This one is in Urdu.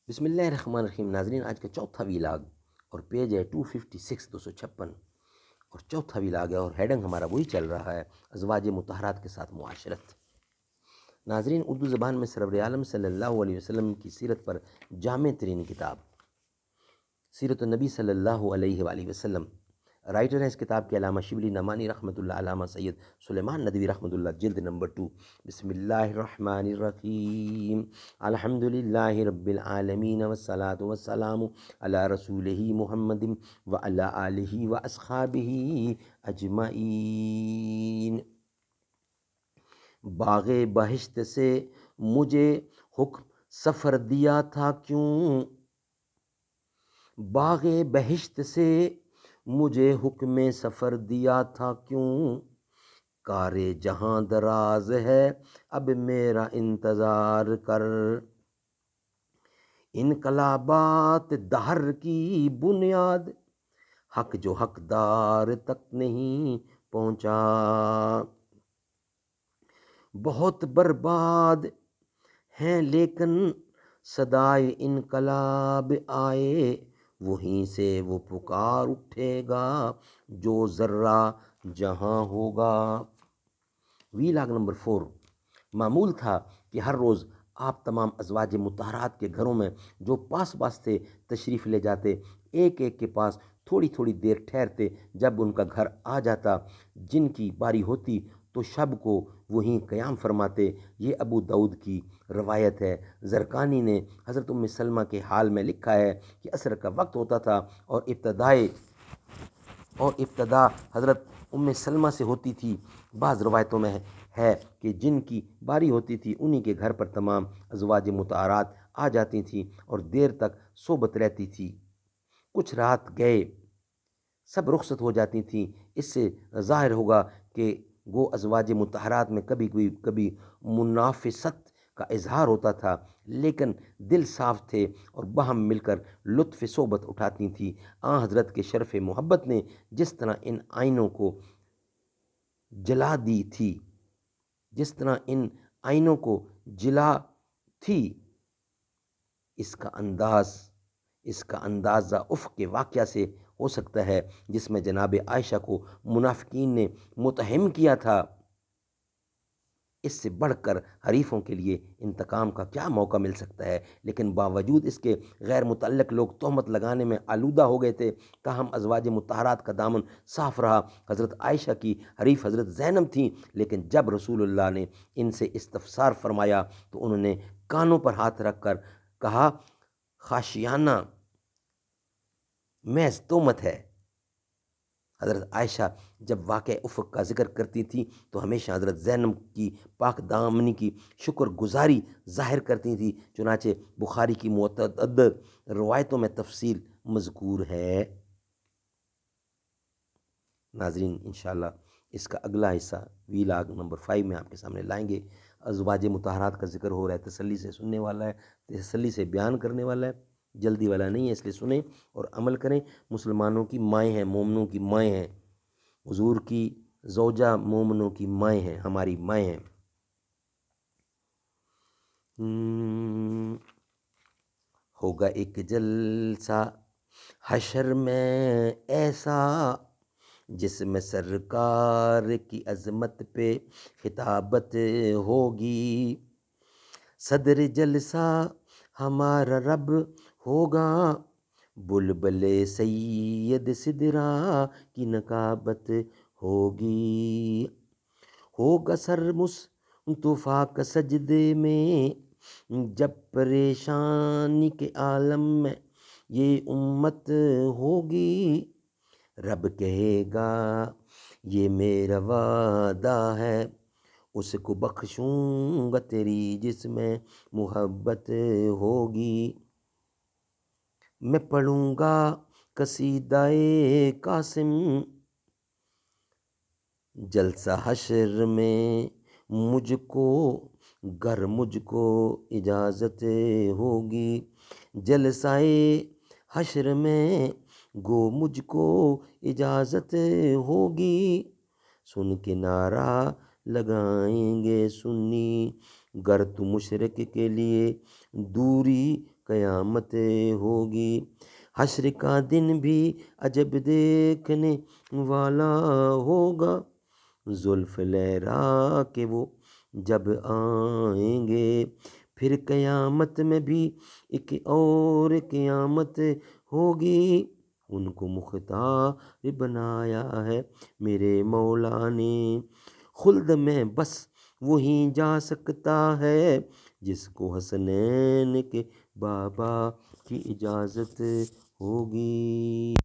بسم اللہ الرحمن الرحیم۔ ناظرین، آج کا چوتھا ویلاگ اور پیج ہے 256 256 اور چوتھا ویلاگ ہے اور ہیڈنگ ہمارا وہی چل رہا ہے، ازواج مطہرات کے ساتھ معاشرت۔ ناظرین، اردو زبان میں سرور عالم صلی اللہ علیہ وسلم کی سیرت پر جامع ترین کتاب سیرت النبی صلی اللہ علیہ وآلہ وسلم۔ رائٹر ہیں اس کتاب کے علامہ شبلی نعمانی رحمۃ اللہ، علامہ سید سلیمان ندوی رحمۃ اللہ، جلد نمبر 2۔ بسم اللہ الرحمن الرحیم۔ الحمد للہ رب العالمین والصلاة والسلام علی رسولہ محمد وعلی آلہ واصحابہ اجمعین۔ باغ بہشت سے مجھے حکم سفر دیا تھا کیوں، باغ بہشت سے مجھے حکم سفر دیا تھا کیوں، کار جہاں دراز ہے اب میرا انتظار کر، انقلابات دہر کی بنیاد حق جو حقدار تک نہیں پہنچا، بہت برباد ہیں لیکن صدائے انقلاب آئے، وہیں سے وہ پکار اٹھے گا جو ذرہ جہاں ہوگا۔ Vlog number 4۔ معمول تھا کہ ہر روز آپ تمام ازواج مطہرات کے گھروں میں جو پاس پاس تھے تشریف لے جاتے، ایک ایک کے پاس تھوڑی تھوڑی دیر ٹھہرتے، جب ان کا گھر آ جاتا جن کی باری ہوتی تو شب کو وہیں قیام فرماتے۔ یہ ابو داؤد کی روایت ہے۔ زرقانی نے حضرت ام سلمہ کے حال میں لکھا ہے کہ عصر کا وقت ہوتا تھا اور ابتدا حضرت ام سلمہ سے ہوتی تھی۔ بعض روایتوں میں ہے کہ جن کی باری ہوتی تھی انہی کے گھر پر تمام ازواج مطہرات آ جاتی تھیں اور دیر تک صحبت رہتی تھی۔ کچھ رات گئے سب رخصت ہو جاتی تھیں۔ اس سے ظاہر ہوگا کہ گو ازواج مطہرات میں کبھی منافست کا اظہار ہوتا تھا، لیکن دل صاف تھے اور باہم مل کر لطف صحبت اٹھاتی تھیں۔ آن حضرت کے شرف محبت نے جس طرح ان آئینوں کو جلا تھی، اس کا اندازہ افق کے واقعہ سے ہو سکتا ہے جس میں جناب عائشہ کو منافقین نے متہم کیا تھا۔ اس سے بڑھ کر حریفوں کے لیے انتقام کا کیا موقع مل سکتا ہے، لیکن باوجود اس کے غیر متعلق لوگ تہمت لگانے میں آلودہ ہو گئے تھے، تاہم ازواج مطہرات کا دامن صاف رہا۔ حضرت عائشہ کی حریف حضرت زینب تھیں، لیکن جب رسول اللہ نے ان سے استفسار فرمایا تو انہوں نے کانوں پر ہاتھ رکھ کر کہا، خاشیانہ محض تہمت ہے۔ حضرت عائشہ جب واقع افق کا ذکر کرتی تھی تو ہمیشہ حضرت زینب کی پاک دامنی کی شکر گزاری ظاہر کرتی تھی، چنانچہ بخاری کی متعدد روایتوں میں تفصیل مذکور ہے۔ ناظرین، انشاءاللہ اس کا اگلا حصہ ویلاگ نمبر 5 میں آپ کے سامنے لائیں گے۔ ازواج مطہرات کا ذکر ہو رہا ہے، تسلی سے سننے والا ہے، تسلی سے بیان کرنے والا ہے، جلدی والا نہیں ہے، اس لیے سنیں اور عمل کریں۔ مسلمانوں کی مائیں ہیں، مومنوں کی مائیں ہیں، حضور کی زوجہ مومنوں کی مائیں ہیں، ہماری مائیں ہیں۔ ہوگا ایک جلسہ حشر میں ایسا جس میں سرکار کی عظمت پہ خطابت ہوگی، صدر جلسہ ہمارا رب ہوگا، بلبل سید سدرا کی نکابت ہوگی، ہوگا سر مصطفیٰ کا سجدے میں جب پریشانی کے عالم میں یہ امت ہوگی، رب کہے گا یہ میرا وعدہ ہے، اس کو بخشوں گا تیری جس میں محبت ہوگی، میں پڑھوں گا قصیدہ قاسم جلسہ حشر میں مجھ کو اجازت ہوگی، جلسہ حشر میں گو مجھ کو اجازت ہوگی، سن کے نعرہ لگائیں گے سنی، گر تو مشرک کے لیے دوری قیامت ہوگی۔ حشر کا دن بھی عجب دیکھنے والا ہوگا، زلف لیرا کے وہ جب آئیں گے۔ پھر قیامت میں بھی ایک اور قیامت ہوگی، ان کو مختار بنایا ہے میرے مولا نے۔ خلد میں بس وہی جا سکتا ہے جس کو حسنین کے بابا کی اجازت ہوگی۔